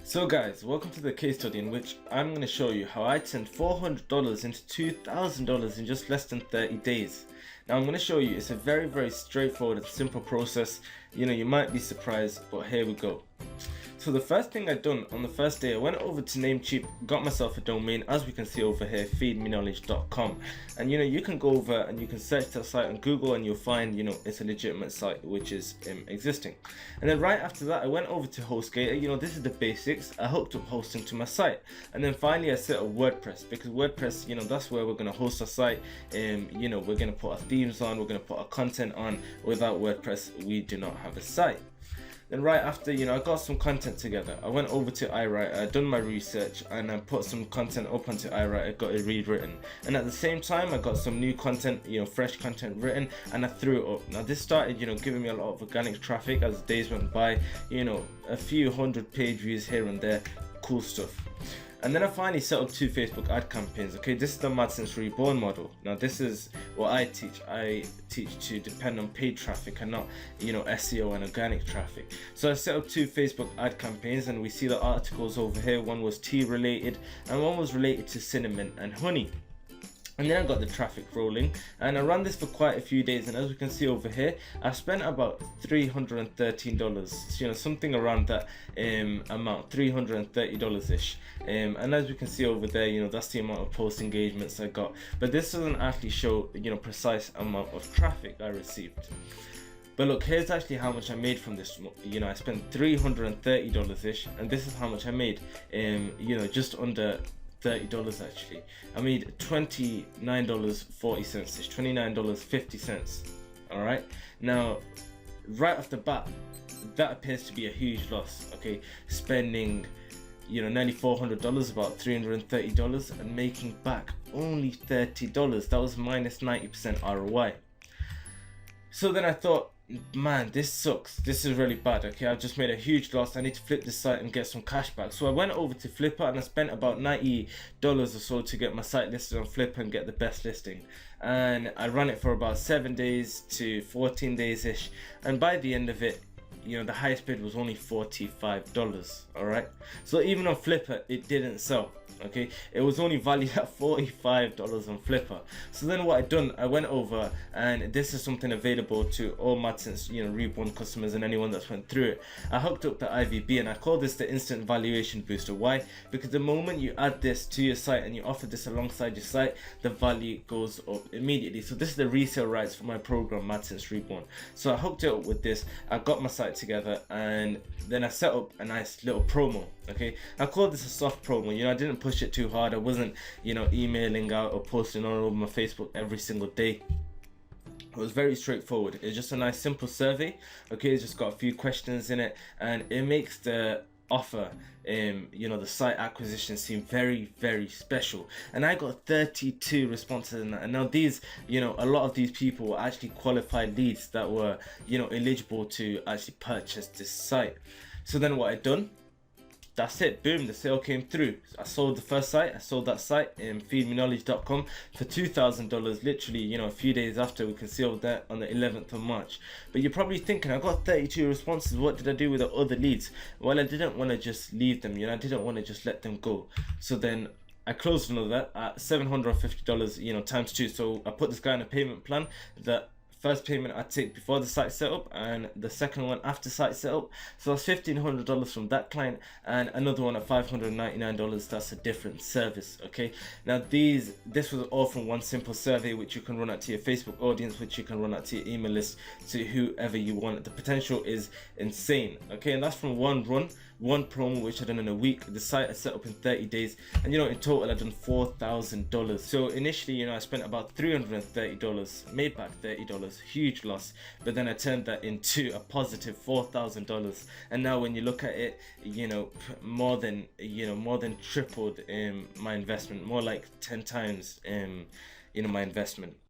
So guys, welcome to the case study in which I'm going to show you how I turned $400 into $2,000 in just less than 30 days. Now I'm going to show you, it's a very straightforward and simple process. You might be surprised, but here we go. So the first thing I done on the first day, I went over to Namecheap, got myself a domain, as we can see over here, feedmeknowledge.com. And you can go over and you can search that site on Google and you'll find, it's a legitimate site which is existing. And then right after that, I went over to HostGator. This is the basics. I hooked up hosting to my site. And then finally I set up WordPress, because WordPress, that's where we're going to host our site. We're going to put our themes on, we're going to put our content on. Without WordPress, we do not have a site. Then right after, I got some content together. I went over to iWriter, I done my research, and I put some content up onto iWriter, got it rewritten. And at the same time, I got some new content, fresh content written, and I threw it up. Now this started, giving me a lot of organic traffic as the days went by, a few hundred page views here and there, cool stuff. And then I finally set up 2 Facebook ad campaigns. Okay, this is the Madsense Revamped model. Now this is what I teach. I teach to depend on paid traffic and not, SEO and organic traffic. So I set up 2 Facebook ad campaigns, and we see the articles over here. One was tea related and one was related to cinnamon and honey. And then I got the traffic rolling, and I ran this for quite a few days, and as we can see over here, I spent about $313, something around that amount, $330 ish. And as we can see over there, that's the amount of post engagements I got, but this doesn't actually show precise amount of traffic I received. But look, here's actually how much I made from this. I spent $330 ish, and this is how much I made. Just under $30 actually. I made $29.40 ish, $29.50. All right, now right off the bat, that appears to be a huge loss. Okay, spending nearly $400, about $330, and making back only $30. That was minus 90% ROI. So then I thought, man, this sucks. This is really bad. Okay, I've just made a huge loss. I need to flip this site and get some cash back. So I went over to Flipper and I spent about $90 or so to get my site listed on Flipper and get the best listing. And I ran it for about 7 days to 14 days ish. And by the end of it, the highest bid was only $45. All right, so even on Flipper, it didn't sell. Okay, it was only valued at $45 on Flipper. So then what I done, I went over, and this is something available to all Madsense Reborn customers and anyone that's went through it. I hooked up the IVB, and I call this the instant valuation booster. Why? Because the moment you add this to your site and you offer this alongside your site, the value goes up immediately. So this is the resale rights for my program Madsense Reborn. So I hooked it up with this, I got my site together, and then I set up a nice little promo. Okay, I called this a soft promo. I didn't push it too hard. I wasn't emailing out or posting all over my Facebook every single day. It was very straightforward. It's just a nice simple survey. Okay, it's just got a few questions in it, and it makes the offer, the site acquisition seem very special. And I got 32 responses in that. And now these, a lot of these people were actually qualified leads that were eligible to actually purchase this site. So then what I done, that's it, boom, the sale came through. I sold the first site, I sold that site in feedmeknowledge.com for $2,000, literally, a few days after. We can see over there on the 11th of March. But you're probably thinking, I got 32 responses, what did I do with the other leads? Well, I didn't want to just leave them, I didn't want to just let them go. So then I closed another at $750, times 2. So I put this guy on a payment plan that first payment I take before the site setup, and the second one after site setup. So that's $1,500 from that client, and another one at $599. That's a different service. Okay, now this was all from one simple survey, which you can run out to your Facebook audience, which you can run out to your email list, to whoever you want. The potential is insane. Okay, and that's from one run, one promo, which I done in a week. The site I set up in 30 days, and in total I done $4,000. So initially, I spent about $330, made back $30, huge loss, but then I turned that into a positive $4,000. And now when you look at it, more than tripled my investment, more like 10 times my investment.